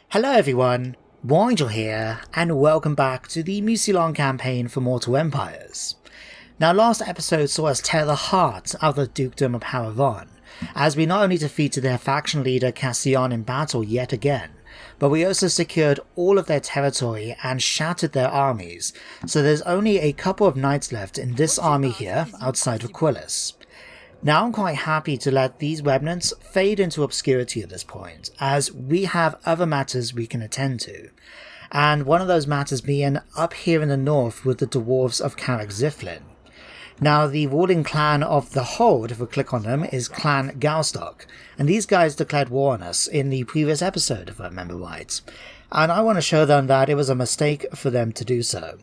Hello everyone, Wangel here, and welcome back to the Mousillon campaign for Mortal Empires. Now last episode saw us tear the heart out of the Dukedom of Haravon, as we not only defeated their faction leader Cassian in battle yet again, but we also secured all of their territory and shattered their armies, so there's only a couple of knights left in this army here outside of Quillis. Now I'm quite happy to let these remnants fade into obscurity at this point, as we have other matters we can attend to. And one of those matters being up here in the north with the dwarves of Karak Ziflin. Now the ruling clan of the Hold, if we click on them, is Clan Galstock, and these guys declared war on us in the previous episode if I remember right. And I want to show them that it was a mistake for them to do so.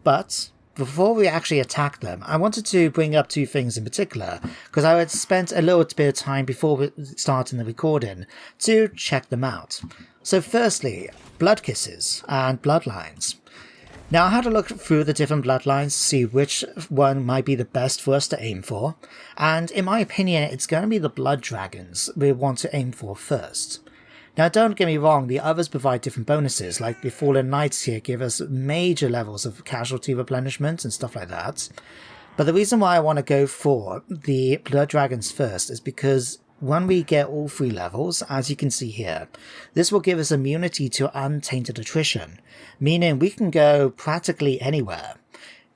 But before we actually attack them, I wanted to bring up two things in particular, because I had spent a little bit of time before starting the recording to check them out. So firstly, blood kisses and bloodlines. Now I had to look through the different bloodlines to see which one might be the best for us to aim for, and in my opinion it's going to be the blood dragons we want to aim for first. Now don't get me wrong, the others provide different bonuses, like the Fallen Knights here give us major levels of casualty replenishment and stuff like that. But the reason why I want to go for the Blood Dragons first is because when we get all 3 levels, as you can see here, this will give us immunity to untainted attrition, meaning we can go practically anywhere.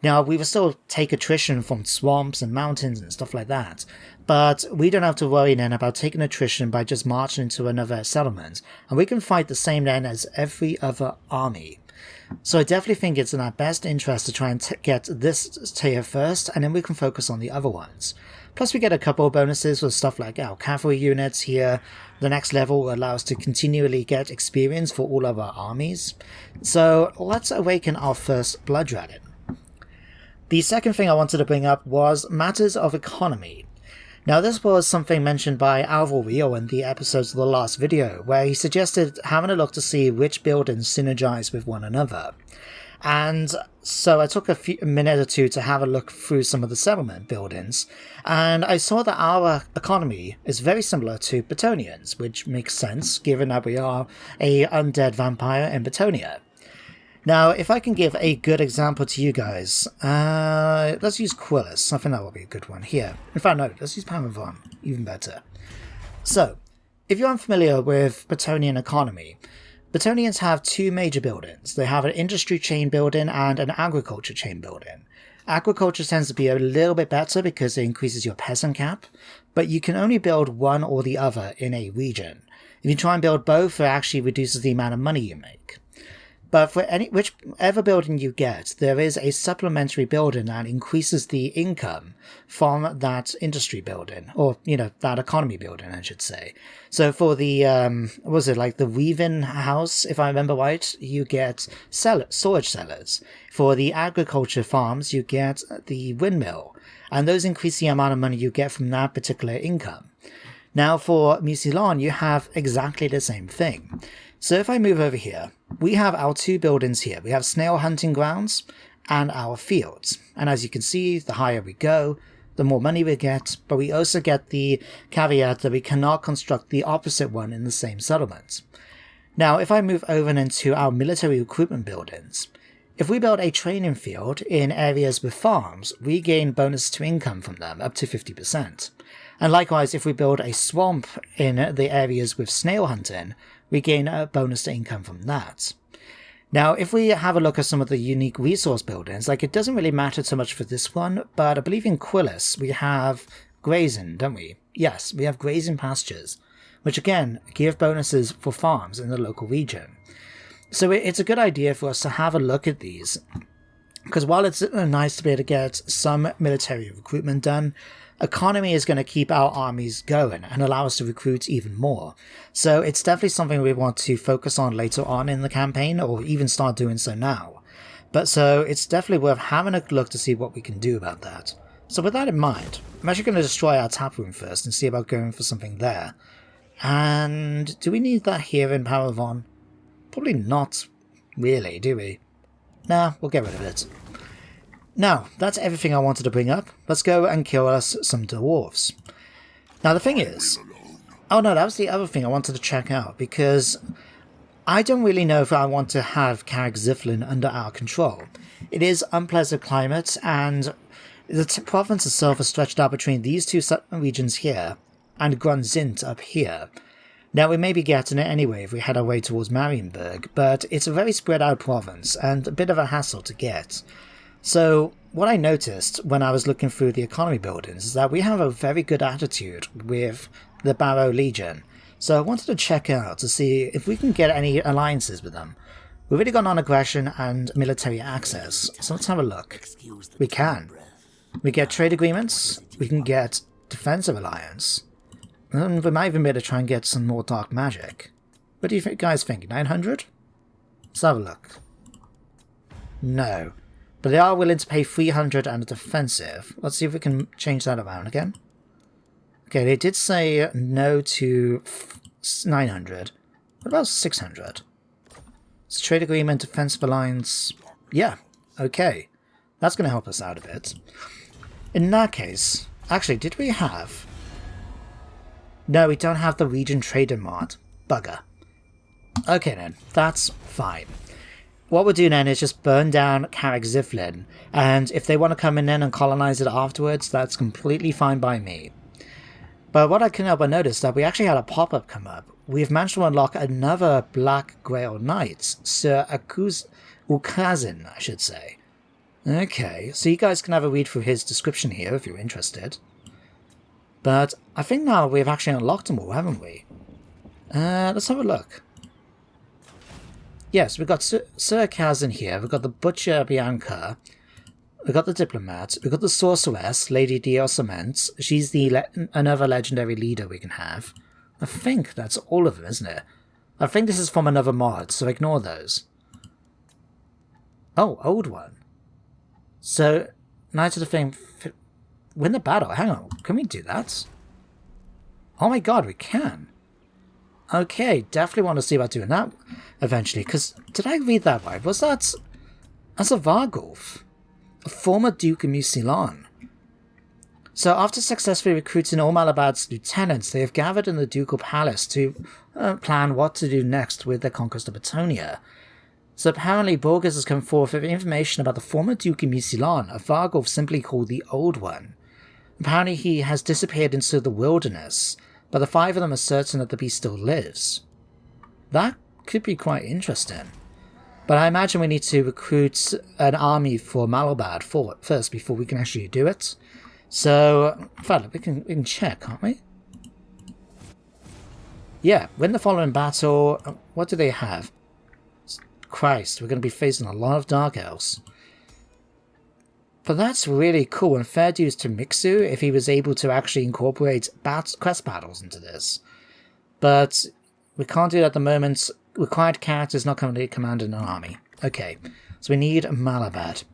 Now, we will still take attrition from swamps and mountains and stuff like that, but we don't have to worry then about taking attrition by just marching into another settlement, and we can fight the same then as every other army. So I definitely think it's in our best interest to try and get this tier first, and then we can focus on the other ones. Plus we get a couple of bonuses with stuff like our cavalry units here. The next level will allow us to continually get experience for all of our armies. So let's awaken our first Blood Dragon. The second thing I wanted to bring up was matters of economy. Now this was something mentioned by Alvar Rio in the episodes of the last video, where he suggested having a look to see which buildings synergize with one another. And so I took a minute or two to have a look through some of the settlement buildings, and I saw that our economy is very similar to Bretonnians, which makes sense given that we are a undead vampire in Bretonnia. Now, if I can give a good example to you guys, let's use Quillis. I think that will be a good one here. In fact, no, let's use Haravon, even better. So, if you're unfamiliar with Bretonnian economy, Bretonnians have 2 major buildings. They have an industry chain building and an agriculture chain building. Agriculture tends to be a little bit better because it increases your peasant cap, but you can only build one or the other in a region. If you try and build both, it actually reduces the amount of money you make. But for whichever building you get, there is a supplementary building that increases the income from that industry building, or, that economy building, I should say. So for the, the Weaving House, if I remember right, you get storage cellars. For the agriculture farms, you get the windmill, and those increase the amount of money you get from that particular income. Now for Mousillon, you have exactly the same thing. So if I move over here, we have our 2 buildings here. We have snail hunting grounds and our fields. And as you can see, the higher we go, the more money we get, but we also get the caveat that we cannot construct the opposite one in the same settlement. Now, if I move over into our military recruitment buildings, if we build a training field in areas with farms, we gain bonus to income from them, up to 50%. And likewise, if we build a swamp in the areas with snail hunting, we gain a bonus to income from that. Now, if we have a look at some of the unique resource buildings, it doesn't really matter so much for this one, but I believe in Quillis we have grazing, don't we? Yes, we have grazing pastures, which again give bonuses for farms in the local region. So it's a good idea for us to have a look at these, because while it's nice to be able to get some military recruitment done, economy is going to keep our armies going and allow us to recruit even more. So it's definitely something we want to focus on later on in the campaign, or even start doing so now. But so it's definitely worth having a look to see what we can do about that. So with that in mind, I'm actually going to destroy our tap room first and see about going for something there. And do we need that here in Haravon? Probably not really, do we? Nah, we'll get rid of it. Now, that's everything I wanted to bring up. Let's go and kill us some dwarves. Now the thing is... Oh no, that was the other thing I wanted to check out, because I don't really know if I want to have Karak Ziflin under our control. It is unpleasant climate, and the province itself is stretched out between these two regions here, and Grunzint up here. Now, we may be getting it anyway if we head our way towards Marienburg, but it's a very spread out province, and a bit of a hassle to get. So, what I noticed when I was looking through the economy buildings is that we have a very good attitude with the Barrow Legion. So I wanted to check out to see if we can get any alliances with them. We've already got non-aggression and military access, so let's have a look. We can. We get trade agreements, we can get defensive alliance, and we might even be able to try and get some more dark magic. What do you guys think, 900? Let's have a look. No. But they are willing to pay 300 and a defensive. Let's see if we can change that around again. Okay, they did say no to 900. What about 600? So trade agreement, defensive alliance. Yeah, okay. That's going to help us out a bit. In that case, actually, did we have... No, we don't have the region trader mod. Bugger. Okay then, that's fine. What we'll do then is just burn down Karak Ziflin, and if they want to come in then and colonize it afterwards, that's completely fine by me. But what I couldn't help but notice that we actually had a pop-up come up. We've managed to unlock another Black Grail Knight, Sir Ukazin, I should say. Okay, so you guys can have a read through his description here if you're interested. But I think now we've actually unlocked them all, haven't we? Let's have a look. Yes, we've got Sir Kazin here, we've got the Butcher Bianca, we've got the Diplomat, we've got the Sorceress, Lady Diosament. She's the another legendary leader we can have. I think that's all of them, isn't it? I think this is from another mod, so ignore those. Oh, old one. So, Knight of the Flame, win the battle. Hang on, can we do that? Oh my god, we can. Okay, definitely want to see about doing that eventually, because did I read that right? Was that as a Vargulf? A former Duke of Mousillon. So after successfully recruiting all Malabad's lieutenants, they have gathered in the Ducal Palace to plan what to do next with their conquest of Bretonnia. So apparently Borges has come forth with information about the former Duke of Mousillon, a Vargulf simply called the Old One. Apparently he has disappeared into the wilderness, but the five of them are certain that the beast still lives. That could be quite interesting. But I imagine we need to recruit an army for Malabad first before we can actually do it. So, in fact, we can check, can't we? Yeah, win the following battle. What do they have? Christ, we're going to be facing a lot of Dark Elves. But that's really cool, and fair dues to Mixu if he was able to actually incorporate quest battles into this. But we can't do it at the moment. Required characters not currently commanding an army. Okay, so we need Malabad.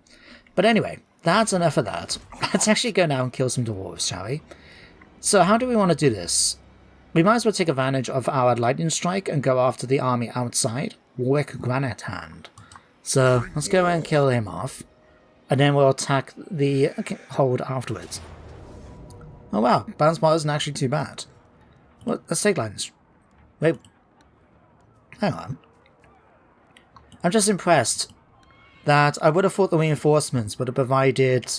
But anyway, that's enough of that. Let's actually go now and kill some dwarves, shall we? So how do we want to do this? We might as well take advantage of our lightning strike and go after the army outside. Warwick Granite Hand. So let's go and kill him off. And then we'll attack the hold afterwards. Oh wow, bounce bar isn't actually too bad. Well, let's take lightning. Wait. Hang on. I'm just impressed that I would have thought the reinforcements would have provided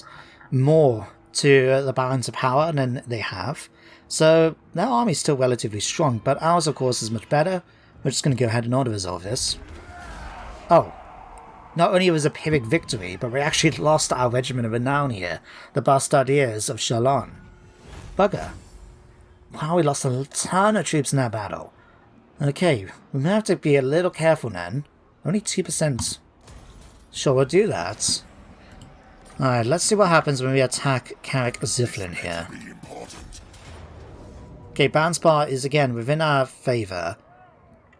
more to the balance of power than they have. So their army's still relatively strong, but ours of course is much better. We're just going to go ahead and auto-resolve this. Oh. Not only was a Pyrrhic victory, but we actually lost our regiment of renown here, the Bastardiers of Chalon. Bugger. Wow, we lost a ton of troops in that battle. Okay, we may have to be a little careful then. Only 2%. Sure, we'll do that. Alright, let's see what happens when we attack Karak Ziflin here. Okay, bounce bar is again within our favour.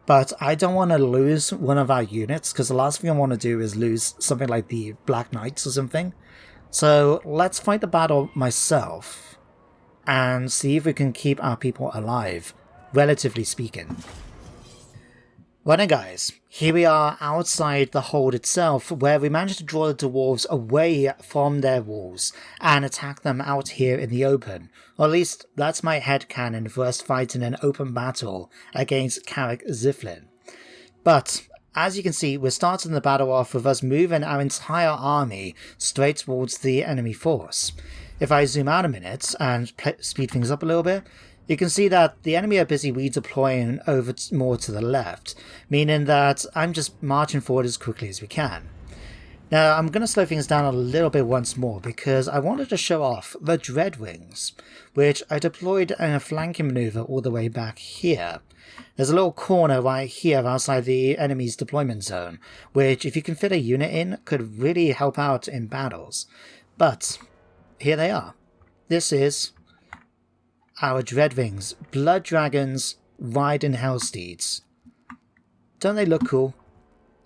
But I don't want to lose one of our units, because the last thing I want to do is lose something like the Black Knights or something. So let's fight the battle myself, and see if we can keep our people alive, relatively speaking. Well then guys, here we are outside the hold itself, where we managed to draw the dwarves away from their walls, and attack them out here in the open. Or at least, that's my headcanon for us fighting an open battle against Karak Ziflin. But as you can see, we're starting the battle off with us moving our entire army straight towards the enemy force. If I zoom out a minute and speed things up a little bit, you can see that the enemy are busy redeploying over more to the left, meaning that I'm just marching forward as quickly as we can. Now, I'm going to slow things down a little bit once more because I wanted to show off the Dreadwings, which I deployed in a flanking maneuver all the way back here. There's a little corner right here outside the enemy's deployment zone, which if you can fit a unit in, could really help out in battles. But here they are. This is our Dreadwings, Blood Dragons, riding Hellsteeds. Don't they look cool?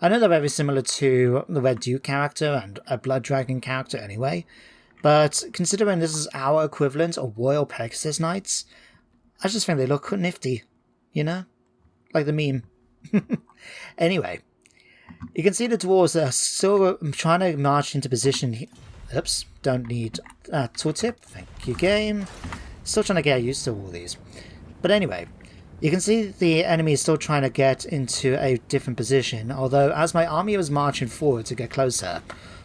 I know they're very similar to the Red Duke character and a Blood Dragon character anyway, but considering this is our equivalent of Royal Pegasus Knights, I just think they look nifty, you know? Like the meme. Anyway, you can see the dwarves are still trying to march into position. Oops, don't need that tooltip. Thank you, game. Still trying to get used to all these. But anyway, you can see the enemy is still trying to get into a different position, although as my army was marching forward to get closer,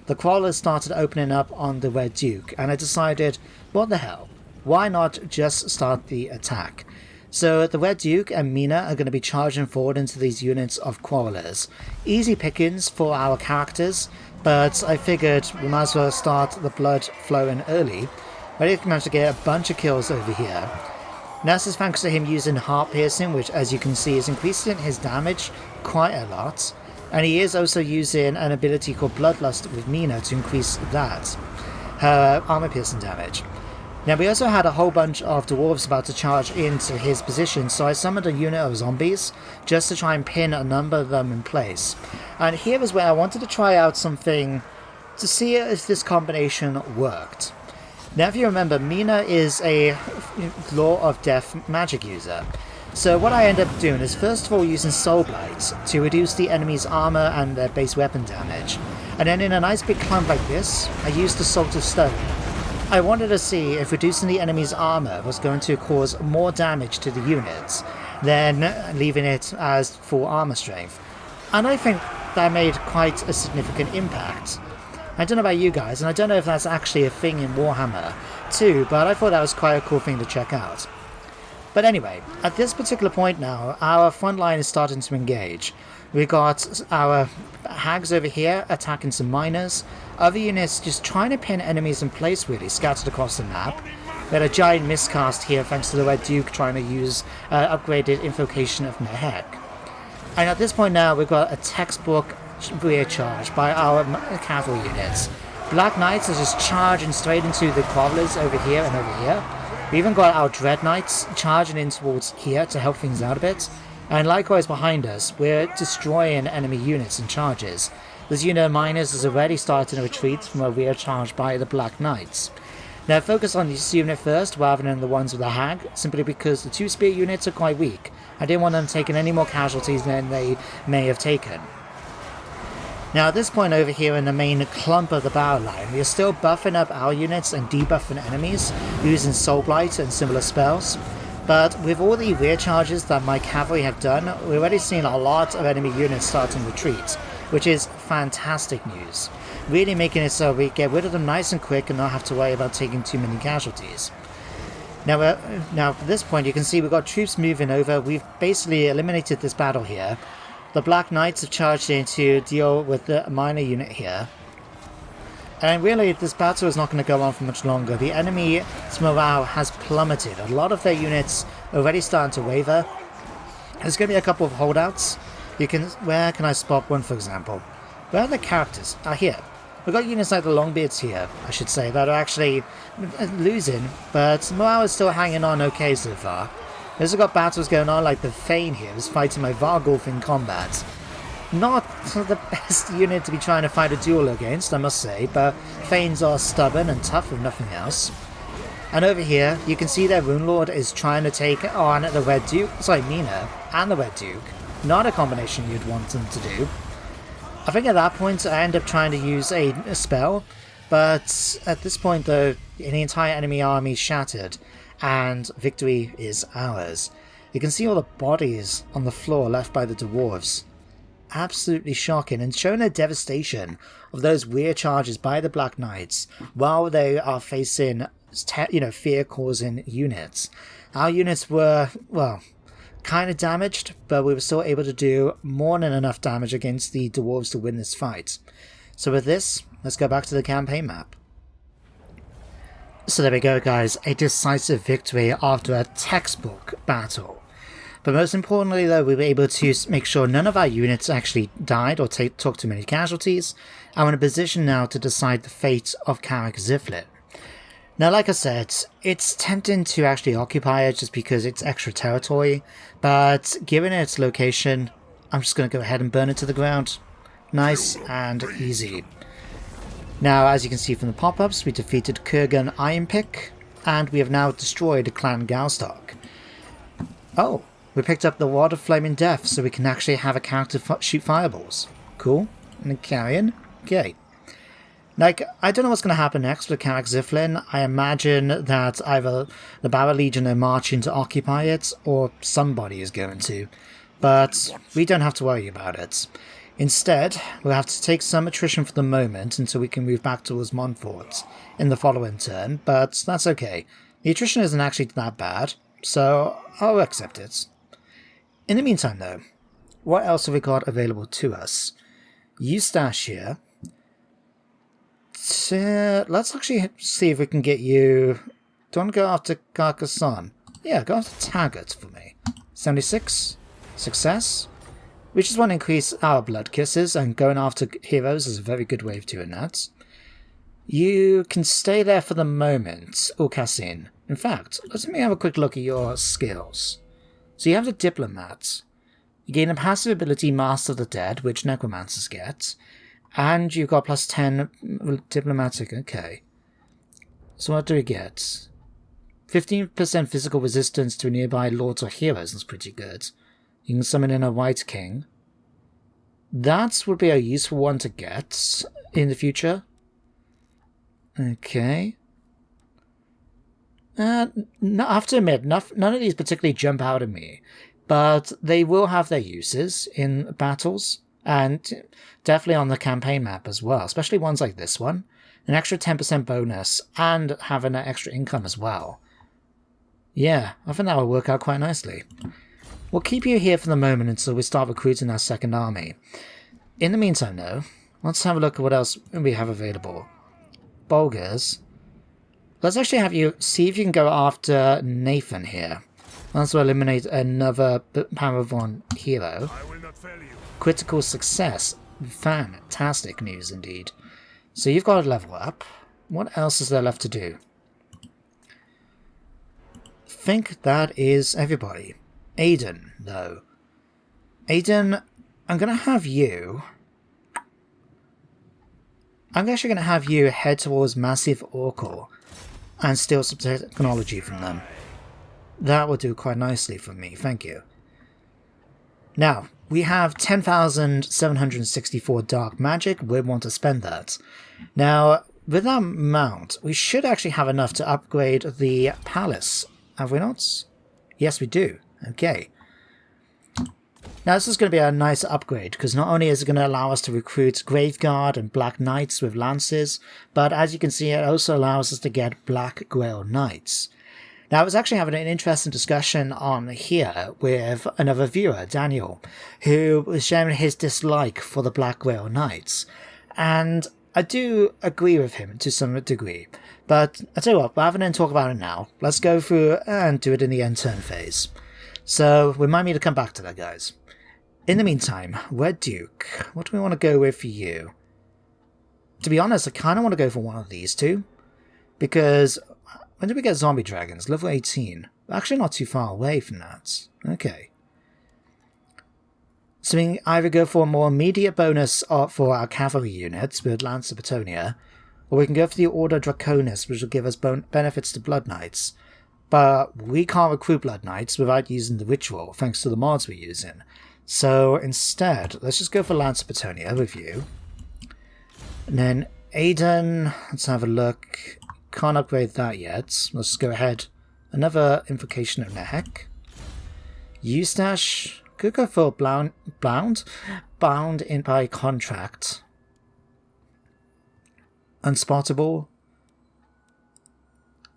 the crawlers started opening up on the Red Duke, and I decided, what the hell, why not just start the attack? So the Red Duke and Mina are going to be charging forward into these units of crawlers. Easy pickings for our characters, but I figured we might as well start the blood flowing early. Ready to manage to get a bunch of kills over here. Now this is thanks to him using Heart Piercing, which as you can see is increasing his damage quite a lot. And he is also using an ability called Bloodlust with Mina to increase that, her armor piercing damage. Now we also had a whole bunch of dwarves about to charge into his position, so I summoned a unit of zombies just to try and pin a number of them in place. And here is where I wanted to try out something to see if this combination worked. Now if you remember, Mina is a Law of Death magic user. So what I end up doing is first of all using Soul Blight to reduce the enemy's armor and their base weapon damage. And then in a nice big clump like this, I used Assault of Stone. I wanted to see if reducing the enemy's armor was going to cause more damage to the units than leaving it as full armor strength. And I think that made quite a significant impact. I don't know about you guys, and I don't know if that's actually a thing in Warhammer too, but I thought that was quite a cool thing to check out. But anyway, at this particular point now, our front line is starting to engage. We got our hags over here attacking some miners, other units just trying to pin enemies in place really, scattered across the map. We had a giant miscast here thanks to the Red Duke trying to use upgraded Invocation of Mehek. And at this point now, we've got a textbook rear charge by our cavalry units. Black Knights are just charging straight into the Crawlers over here and over here. We even got our Dread Knights charging in towards here to help things out a bit. And likewise behind us, we're destroying enemy units and charges. This unit of miners is already starting a retreat from a rear charge by the Black Knights. Now focus on this unit first rather than the ones with the hag, simply because the two spear units are quite weak. I didn't want them taking any more casualties than they may have taken. Now at this point over here in the main clump of the battle line, we are still buffing up our units and debuffing enemies using Soul Blight and similar spells. But with all the rear charges that my cavalry have done, we're already seeing a lot of enemy units starting retreat, which is fantastic news. Really making it so we get rid of them nice and quick and not have to worry about taking too many casualties. Now at this point you can see we've got troops moving over. We've basically eliminated this battle here. The Black Knights have charged in to deal with the minor unit here. And really, this battle is not going to go on for much longer. The enemy's morale has plummeted. A lot of their units are already starting to waver. There's going to be a couple of holdouts. Where can I spot one, for example? Where are the characters? Ah, here. We've got units like the Longbeards here, I should say, that are actually losing, but morale is still hanging on okay so far. We've also got battles going on, like the Thane here is fighting my Vargulf in combat. Not the best unit to be trying to fight a duel against, I must say, but Thanes are stubborn and tough if nothing else. And over here, you can see that Rune Lord is trying to take on the Red Duke, Mina, and the Red Duke. Not a combination you'd want them to do. I think at that point I end up trying to use a spell, but at this point though, the entire enemy army is shattered, and victory is ours. You can see all the bodies on the floor left by the dwarves. absolutely shocking and showing a devastation of those weird charges by the Black Knights while they are facing, fear-causing units. Our units were, well, kind of damaged, but we were still able to do more than enough damage against the dwarves to win this fight. So with this, let's go back to the campaign map. So there we go, guys, a decisive victory after a textbook battle. But most importantly, though, we were able to make sure none of our units actually died or took too many casualties, and we're in a position now to decide the fate of Karak Ziflin. Now, like I said, it's tempting to actually occupy it just because it's extra territory, but given its location, I'm just going to go ahead and burn it to the ground. Nice and easy. Now, as you can see from the pop-ups, we defeated Kurgan Ironpick, and we have now destroyed Clan Galstock. Oh, we picked up the Ward of Flaming Death, so we can actually have a character shoot fireballs. Cool. And then carrying. Okay. Like, I don't know what's going to happen next with Karak Ziflin. I imagine that either the Barra Legion are marching to occupy it, or somebody is going to. But we don't have to worry about it. Instead, we'll have to take some attrition for the moment until we can move back towards Montfort in the following turn, but that's okay. The attrition isn't actually that bad, so I'll accept it. In the meantime, though, what else have we got available to us? Eustache here. Let's actually see if we can get you... Do you want to go after Carcassonne? Yeah, go after Taggart for me. 76. Success. We just want to increase our blood kisses, and going after heroes is a very good way of doing that. You can stay there for the moment, Cassine. In fact, let me have a quick look at your skills. So you have the Diplomat. You gain a passive ability Master of the Dead, which Necromancers get. And you've got plus 10 Diplomatic, okay. So what do we get? 15% physical resistance to nearby lords or heroes, that's pretty good. You can summon in a White King. That would be a useful one to get in the future. Okay. I have to admit, none of these particularly jump out at me, but they will have their uses in battles, and definitely on the campaign map as well, especially ones like this one. An extra 10% bonus, and having an extra income as well. Yeah, I think that will work out quite nicely. We'll keep you here for the moment until we start recruiting our second army. In the meantime, though, let's have a look at what else we have available. Bulgars. Let's actually have you see if you can go after Nathan here. Let's eliminate another Paravon hero. Critical success. Fantastic news indeed. So you've got to level up. What else is there left to do? I think that is everybody. Aiden, though. Aiden, I'm going to have you... I'm actually going to have you head towards Massive Orcal and steal some technology from them. That will do quite nicely for me, thank you. Now, we have 10,764 dark magic. We want to spend that. Now, with our mount, we should actually have enough to upgrade the palace. Have we not? Yes, we do. Okay. Now this is going to be a nice upgrade, because not only is it going to allow us to recruit Graveguard and Black Knights with lances, but as you can see it also allows us to get Black Grail Knights. Now I was actually having an interesting discussion on here with another viewer, Daniel, who was sharing his dislike for the Black Grail Knights, and I do agree with him to some degree, but I tell you what, rather than talk about it now, let's go through and do it in the end turn phase. So, remind me to come back to that, guys. In the meantime, Red Duke, what do we want to go with for you? To be honest, I kind of want to go for one of these two, because when did we get Zombie Dragons? Level 18. We're actually not too far away from that. Okay. So we can either go for a more immediate bonus for our cavalry units with Lance of Bretonnia, or we can go for the Order Draconis, which will give us benefits to Blood Knights. But we can't recruit Blood Knights without using the ritual, thanks to the mods we're using. So instead, let's just go for Lance of Bretonnia with you. And then Aiden, let's have a look. Can't upgrade that yet. Let's go ahead. Another Invocation of Nehek. Eustache, could go for bound in by contract. Unspottable.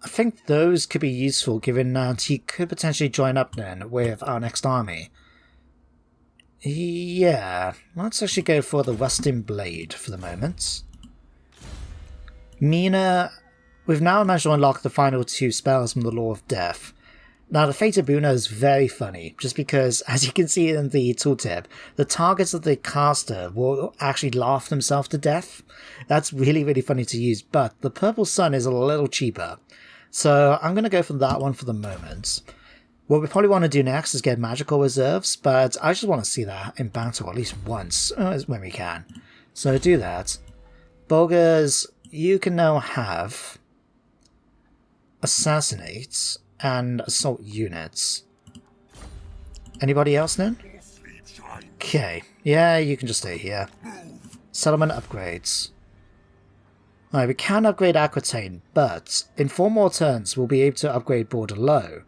I think those could be useful, given that he could potentially join up then with our next army. Yeah, let's actually go for the Rusting Blade for the moment. Mina, we've now managed to unlock the final 2 spells from the Law of Death. Now, the Fated Buna is very funny, just because, as you can see in the tooltip, the targets of the caster will actually laugh themselves to death. That's really, really funny to use, but the Purple Sun is a little cheaper. So I'm going to go for that one for the moment. What we probably want to do next is get magical reserves, but I just want to see that in battle at least once when we can. So do that. Bulgars, you can now have Assassinate and Assault units. Anybody else then? Okay, yeah, you can just stay here. Settlement upgrades. Alright, we can upgrade Aquitane, but in 4 more turns we'll be able to upgrade Bordeaux.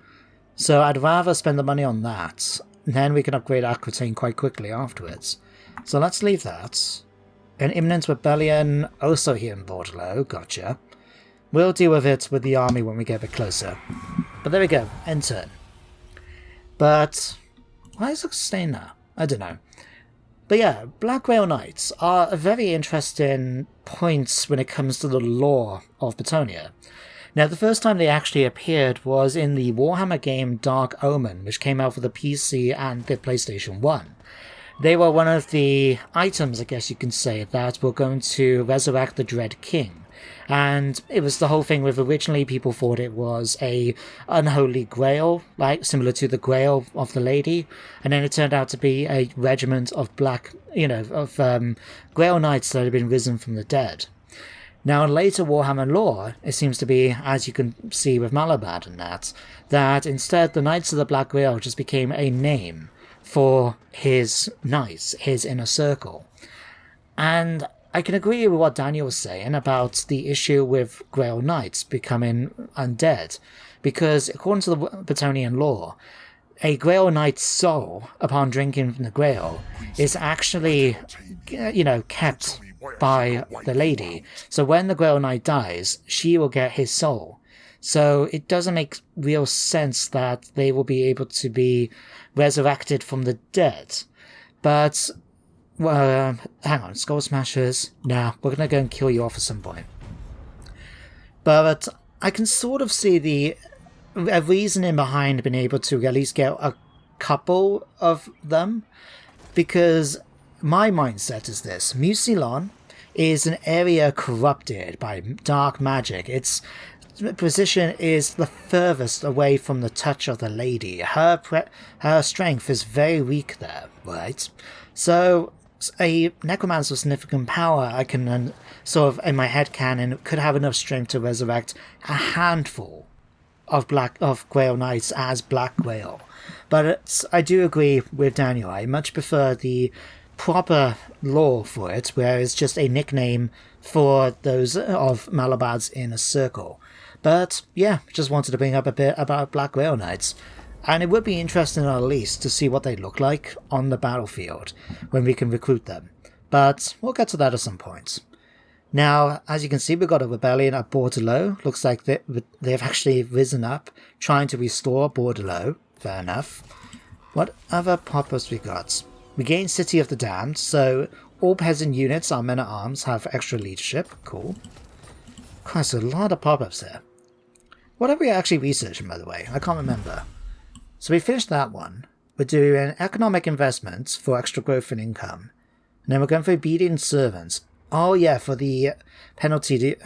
So I'd rather spend the money on that, and then we can upgrade Aquitane quite quickly afterwards. So let's leave that. An imminent rebellion, also here in Bordeaux, gotcha. We'll deal with it with the army when we get a bit closer. But there we go, end turn. But why is it staying there? I don't know. But yeah, Black Grail Knights are a very interesting point when it comes to the lore of Bretonnia. Now, the first time they actually appeared was in the Warhammer game Dark Omen, which came out for the PC and the PlayStation 1. They were one of the items, I guess you can say, that were going to resurrect the Dread King. And it was the whole thing with originally people thought it was a unholy grail, like similar to the Grail of the Lady, and then it turned out to be a regiment of black, Grail Knights that had been risen from the dead. Now, in later Warhammer lore, it seems to be, as you can see with Malabad and that instead the Knights of the Black Grail just became a name for his knights, his inner circle. And I can agree with what Daniel was saying about the issue with Grail Knights becoming undead, because according to the Bretonnian lore, a Grail Knight's soul, upon drinking from the Grail, is actually, kept by the lady. So when the Grail Knight dies, she will get his soul. So it doesn't make real sense that they will be able to be resurrected from the dead. But hang on, Skull Smashers. Nah, we're gonna go and kill you off at some point. But I can sort of see a reasoning behind being able to at least get a couple of them, because my mindset is this: Mousillon is an area corrupted by dark magic. Its position is the furthest away from the touch of the lady. Her strength is very weak there, right? So a necromancer of significant power, I can sort of in my head canon could have enough strength to resurrect a handful of Grail Knights as Black Grail. But I do agree with Daniel. I much prefer the proper lore for it, where it's just a nickname for those of Malabad's inner circle. But yeah, just wanted to bring up a bit about Black Grail Knights. And it would be interesting at least to see what they look like on the battlefield when we can recruit them. But we'll get to that at some point. Now, as you can see, we've got a rebellion at Bordeaux. Looks like they've actually risen up, trying to restore Bordeaux. Fair enough. What other pop-ups we got? We gain City of the Damned, so all peasant units, our men-at-arms, have extra leadership. Cool. Christ, a lot of pop-ups there. What are we actually researching, by the way? I can't remember. So we finished that one. We're doing economic investments for extra growth and income. And then we're going for obedient servants. Oh yeah, for the penalty to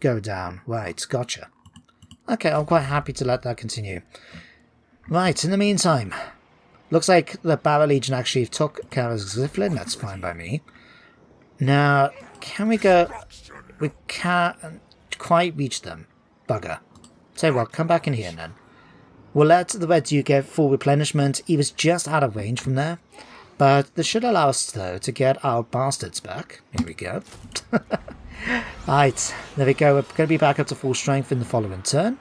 go down. Right, gotcha. Okay, I'm quite happy to let that continue. Right, in the meantime, looks like the Barra Legion actually took care of Ziflin. That's fine by me. Now, can we go... We can't quite reach them. Bugger. Tell you what, come back in here then. We'll let the Red Duke get full replenishment. He was just out of range from there. But this should allow us, though, to get our bastards back. Here we go. Right, there we go. We're going to be back up to full strength in the following turn.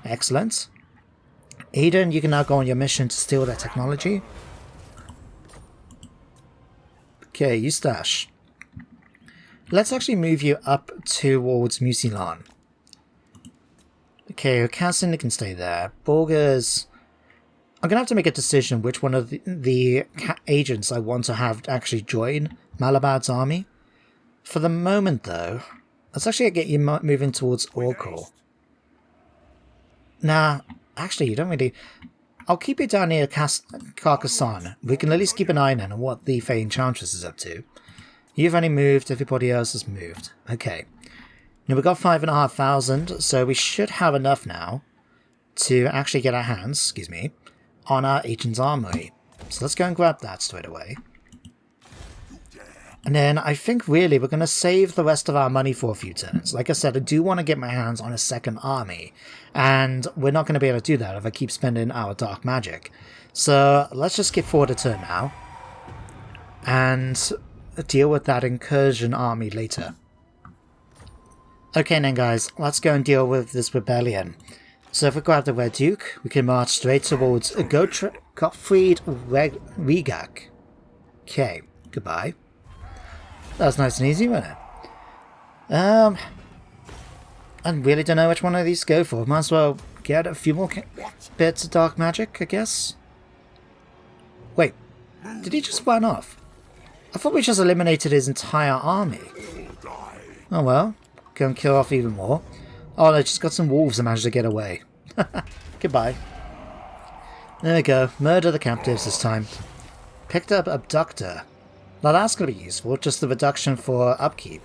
Excellent. Eden, you can now go on your mission to steal their technology. Okay, you stash. Let's actually move you up towards Mousillon. Okay, Cassin can stay there. Borgers... I'm going to have to make a decision which one of the agents I want to have actually join Malabad's army. For the moment, though, let's actually get you moving towards Orkul. Nah, actually, you don't really... I'll keep you down near Carcassonne. We can at least keep an eye on what the Fey Enchantress is up to. You've only moved, everybody else has moved. Okay. Now we've got 5,500, so we should have enough now to actually get our hands, on our agent's armory. So let's go and grab that straight away. And then I think really we're going to save the rest of our money for a few turns. Like I said, I do want to get my hands on a second army. And we're not going to be able to do that if I keep spending our dark magic. So let's just skip forward a turn now. And deal with that incursion army later. Okay then guys, let's go and deal with this rebellion. So if we grab the Red Duke, we can march straight towards Gottfried Regak. Okay, goodbye. That was nice and easy, wasn't it? I really don't know which one of these to go for. Might as well get a few more bits of dark magic, I guess. Wait, did he just run off? I thought we just eliminated his entire army. Oh well, go and kill off even more. Oh, no, just got some wolves that managed to get away. Goodbye. There we go. Murder the captives this time. Picked up Abductor. Now that's going to be useful, just the reduction for upkeep.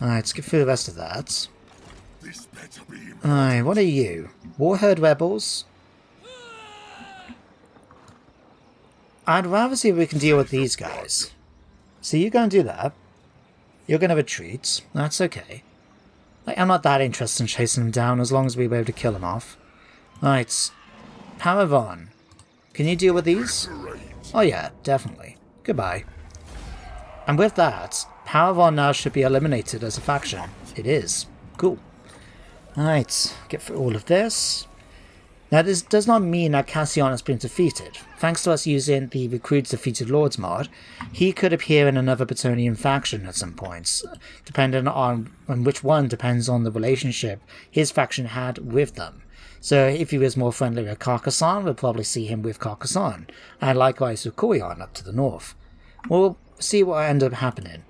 Alright, let's get through the rest of that. Alright, what are you? Warherd Rebels? I'd rather see if we can deal with these guys. So you go and do that. You're going to retreat. That's okay. Like, I'm not that interested in chasing them down as long as we were able to kill them off. Right. Paravon. Can you deal with these? Oh yeah, definitely. Goodbye. And with that, Paravon now should be eliminated as a faction. It is. Cool. Alright, get through all of this. Now this does not mean that Cassian has been defeated. Thanks to us using the Recruits Defeated Lords mod, he could appear in another Bretonnian faction at some points. Depending on which one depends on the relationship his faction had with them. So if he was more friendly with Carcassonne, we'll probably see him with Carcassonne. And likewise with Corian up to the north. We'll see what ends up happening.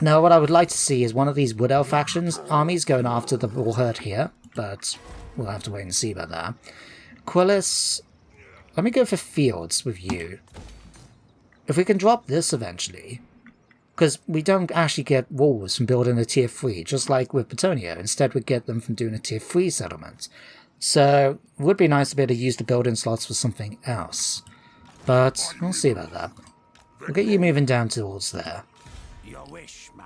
Now what I would like to see is one of these Wood Elf factions armies going after the Warherd here, but we'll have to wait and see about that. Quillis, let me go for Fields with you. If we can drop this eventually, because we don't actually get walls from building a tier 3, just like with Bretonnia. Instead we get them from doing a tier 3 settlement. So it would be nice to be able to use the building slots for something else. But we'll see about that. We'll get you moving down towards there.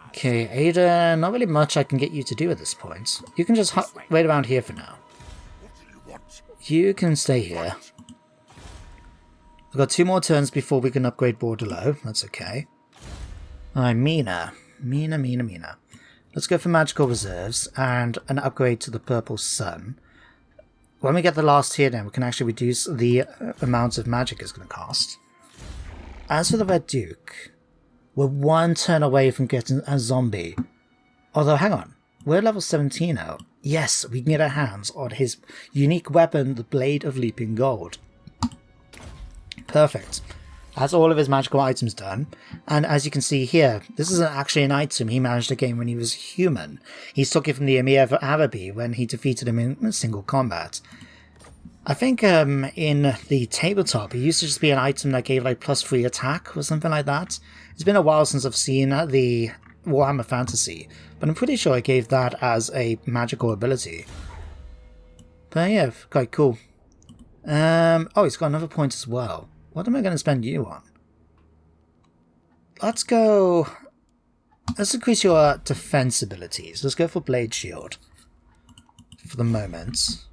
Okay, Ada, not really much I can get you to do at this point. You can just wait around here for now. You can stay here. We've got 2 more turns before we can upgrade Bordelot. That's okay. Alright, Mina. Mina. Let's go for magical reserves and an upgrade to the Purple Sun. When we get the last tier then, we can actually reduce the amount of magic it's going to cost. As for the Red Duke, we're 1 turn away from getting a zombie. Although, hang on. We're level 17 now. Yes, we can get our hands on his unique weapon, the Blade of Leaping Gold. Perfect. That's all of his magical items done. And as you can see here, this is actually an item he managed to gain when he was human. He took it from the Emir of Araby when he defeated him in single combat. I think in the tabletop, it used to just be an item that gave like +3 attack or something like that. It's been a while since I've seen the Warhammer Fantasy, but I'm pretty sure it gave that as a magical ability. But yeah, quite cool. Oh, he's got another point as well. What am I going to spend you on? Let's increase your defense abilities. Let's go for Blade Shield. For the moment.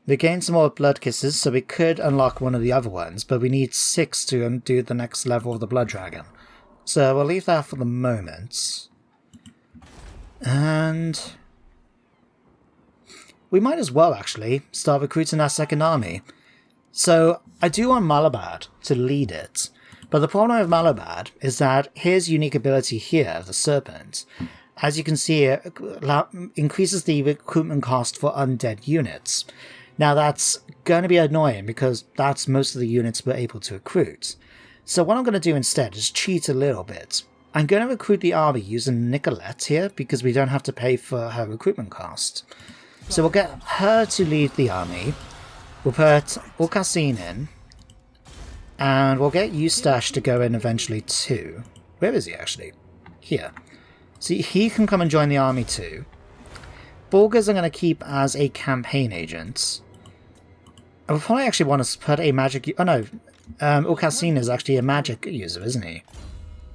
We gained some more Blood Kisses, so we could unlock one of the other ones, but we need 6 to undo the next level of the Blood Dragon. So we'll leave that for the moment. And we might as well actually start recruiting our second army. So I do want Malabad to lead it, But the problem with Malabad is that his unique ability here, the Serpent, as you can see, it increases the recruitment cost for undead units. Now that's going to be annoying because that's most of the units we're able to recruit. So what I'm going to do instead is cheat a little bit. I'm going to recruit the army using Nicolette here because we don't have to pay for her recruitment cost. So we'll get her to lead the army. We'll put Aucassin in. And we'll get Eustache to go in eventually too. Where is he actually? Here. See, he can come and join the army too. Borgers I'm going to keep as a campaign agent. I would probably actually want to put a magic... Oh no, Aucassin is actually a magic user, isn't he?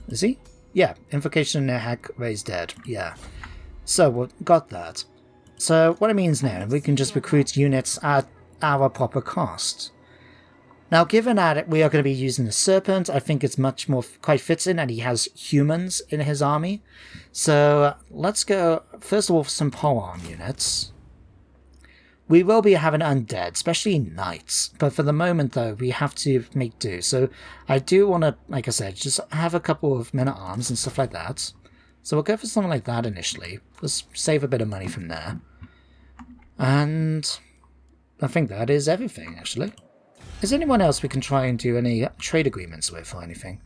Is he? Yeah, Invocation near Heck, raised dead. Yeah. So, we've got that. So, what it means now, we can just recruit units at our proper cost. Now, given that we are going to be using the Serpent, I think it's much more quite fitting that he has humans in his army. So, let's go, first of all, for some polearm units. We will be having undead, especially knights, but for the moment, though, we have to make do. So, I do want to, like I said, just have a couple of men-at-arms and stuff like that. So, we'll go for something like that initially. Let's save a bit of money from there. And I think that is everything, actually. Is there anyone else we can try and do any trade agreements with or anything?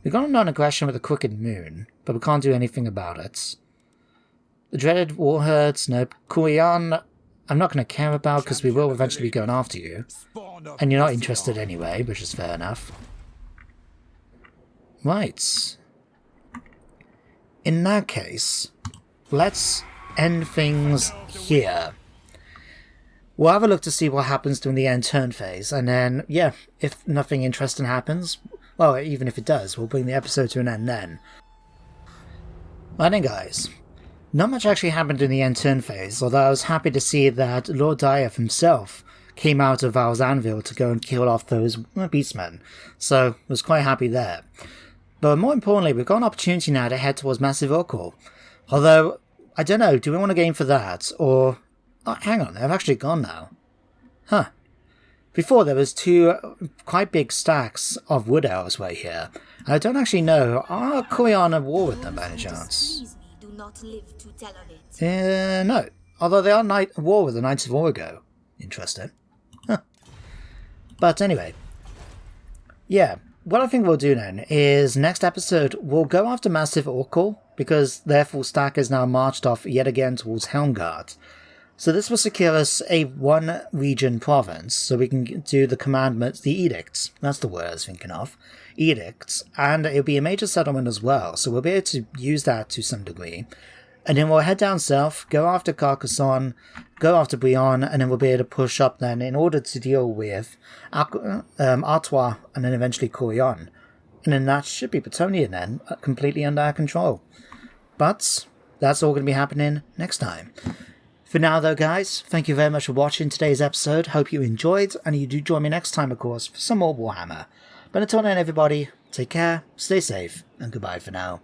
We've got a non-aggression with a Crooked Moon, but we can't do anything about it. The dreaded Warherds, nope. Kuyan, I'm not going to care about because we will eventually be going after you. And you're not interested anyway, which is fair enough. Right. In that case, let's end things here. We'll have a look to see what happens during the end turn phase, and then, yeah, if nothing interesting happens, well, even if it does, we'll bring the episode to an end then. Right then, guys. Not much actually happened in the end turn phase, although I was happy to see that Lord Dieth himself came out of Val's Anvil to go and kill off those beastmen, so I was quite happy there. But more importantly, we've got an opportunity now to head towards Massive Oracle. Although, I don't know, do we want to game for that, or... Oh, hang on, they've actually gone now. Huh. Before, there was two quite big stacks of wood elves right here. And I don't actually know, are Kuyan at war with them by any chance? No. Although they are at war with the Knights of Origo. Interesting. Huh. But anyway. Yeah, what I think we'll do then is next episode we'll go after Massive Oracle, because their full stack is now marched off yet again towards Helmgard. So this will secure us a one-region province, so we can do the commandments, the edicts, that's the word I was thinking of, edicts, and it'll be a major settlement as well, so we'll be able to use that to some degree. And then we'll head down south, go after Carcassonne, go after Brion, and then we'll be able to push up then in order to deal with Artois, and then eventually Corion. And then that should be Bretonnia then, completely under our control. But that's all going to be happening next time. For now though, guys, thank you very much for watching today's episode. Hope you enjoyed, and you do join me next time, of course, for some more Warhammer. But until then, everybody, take care, stay safe, and goodbye for now.